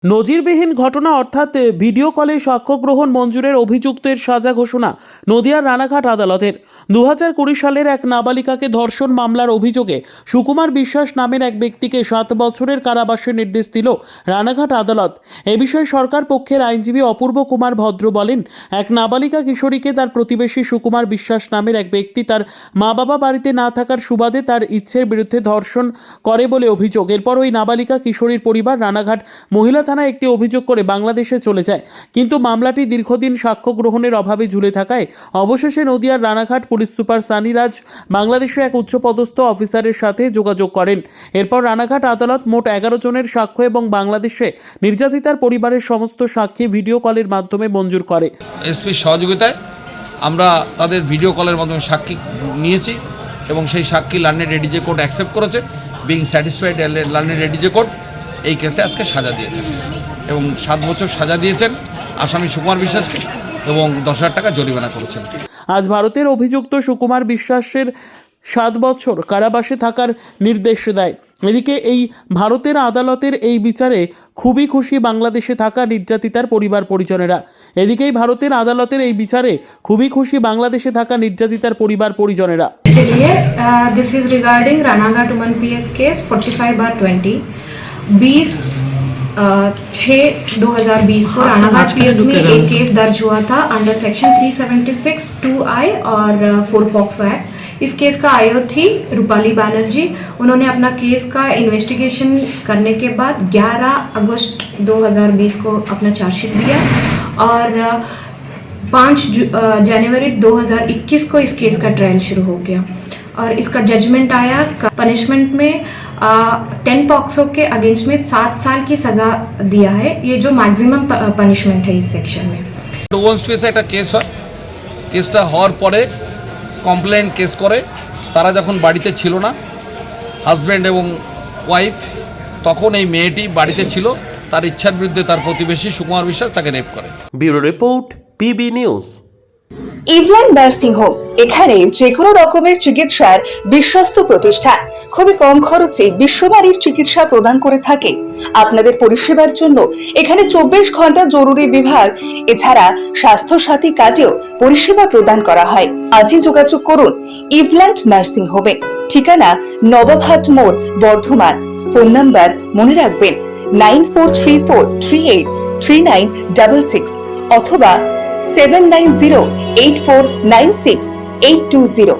নজিরবিহীন ঘটনা অর্থাৎ ভিডিও কলে সাক্ষ্য গ্রহণ মঞ্জুরের অভিযুক্তের সাজা ঘোষণা নদিয়ার রানাঘাট আদালতের। 2020 সালের এক নাবালিকাকে ধর্ষণ মামলার অভিযোগে সুকুমার বিশ্বাস নামের এক ব্যক্তিকে 7 বছরের কারাবাসের নির্দেশ দিল রানাঘাট আদালত। এ বিষয়ে সরকার পক্ষের আইনজীবী অপূর্ব কুমার ভদ্র বলেন, এক নাবালিকা কিশোরীকে তার প্রতিবেশী সুকুমার বিশ্বাস নামের এক ব্যক্তি তার মা বাবা বাড়িতে না থাকার সুবাদে তার ইচ্ছের বিরুদ্ধে ধর্ষণ করে বলে অভিযোগ। এরপর ওই নাবালিকা কিশোরীর পরিবার রানাঘাট মহিলা থানায় একটি অভিযোগ করে বাংলাদেশে চলে যায়, কিন্তু মামলাটি দীর্ঘদিন সাক্ষ্য গ্রহণের অভাবে ঝুলে থাকায় অবশেষে নদিয়ার রানাঘাট পুলিশ সুপার সানিরাজ বাংলাদেশে এক উচ্চপদস্থ অফিসারের সাথে যোগাযোগ করেন। এরপর রানাঘাট আদালত মোট 11 জনের সাক্ষ্য এবং বাংলাদেশে নির্যাতিতার পরিবারের সমস্ত সাক্ষী ভিডিও কলের মাধ্যমে মঞ্জুর করে। এসপির সহযোগিতায় আমরা তাদের ভিডিও কলের মাধ্যমে সাক্ষী নিয়েছি এবং সেই সাক্ষী লার্নেড এডিজে কোর্ট অ্যাকসেপ্ট করেছে। Being satisfied, learned ADJ court এই কেসে আজকে সাজা দিয়েছেন এবং 7 বছর সাজা দিয়েছেন আসামি সুকুমার বিশ্বাসকে এবং 10,000 টাকা জরিমানা করেছেন। আজ ভারতের অভিযুক্ত সুকুমার বিশ্বাসের 7 বছর কারাবাসে থাকার নির্দেশ দেয়। এদিকে এই ভারতের আদালতের এই বিচারে খুবই খুশি বাংলাদেশে থাকা নির্যাতিতার পরিবার পরিজনেরা। এদিকেই ভারতের আদালতের এই বিচারে খুবই খুশি বাংলাদেশে থাকা নির্যাতিতার পরিবার পরিজনেরা। This is regarding Ranaghat woman PS case 45/20 20/6/2020 को रानाघाट पीएस में एक केस दर्ज हुआ था अंडर सेक्शन 376 2I और 4 पॉक्सो एक्ट। इस केस का आयो थी रूपाली बैनर्जी। उन्होंने अपना केस का इन्वेस्टिगेशन करने के बाद 11 अगस्त 2020 को अपना चार्जशीट दिया और 5 जनवरी 2021 को इस केस का ट्रायल शुरू हो गया और इसका जजमेंट आया। पनिशमेंट में 10 पॉक्सो के अगेंस्ट में 7 साल की सज़ा दिया है। ये जो मैक्सिमम पनिशमेंट है इस सेक्शन में। ওয়ান স্পেসে একটা কেস হয়, কেসটা হওয়ার পরে কমপ্লেন কেস করে তারা যখন বাড়িতে ছিল না, হাজব্যান্ড এবং ওয়াইফ, তখন এই মেয়েটি বাড়িতে ছিল, তার ইচ্ছার বিরুদ্ধে তার প্রতিবেশী সুকুমার বিশ্বাস তাকে রেপ করে। Bureau report, PB news. ইভল্যান্ড নার্সিং হোম, এখানে যে কোনো রকমের চিকিৎসার বিশ্বস্ত প্রতিষ্ঠান, খুবই কম খরচে বিশ্বমানের চিকিৎসা প্রদান করে থাকে। আপনাদের পরিষেবার জন্য এখানে 24 ঘন্টা জরুরি বিভাগ, এছাড়া স্বাস্থ্য সাথী কার্ডেও পরিষেবা প্রদান করা হয়। আজই যোগাযোগ করুন ইভল্যান্ড নার্সিং হোমে। ঠিকানা নবাবহাট মোড়, বর্ধমান। ফোন নাম্বার মনে রাখবেন 9434383966 অথবা 7908496820।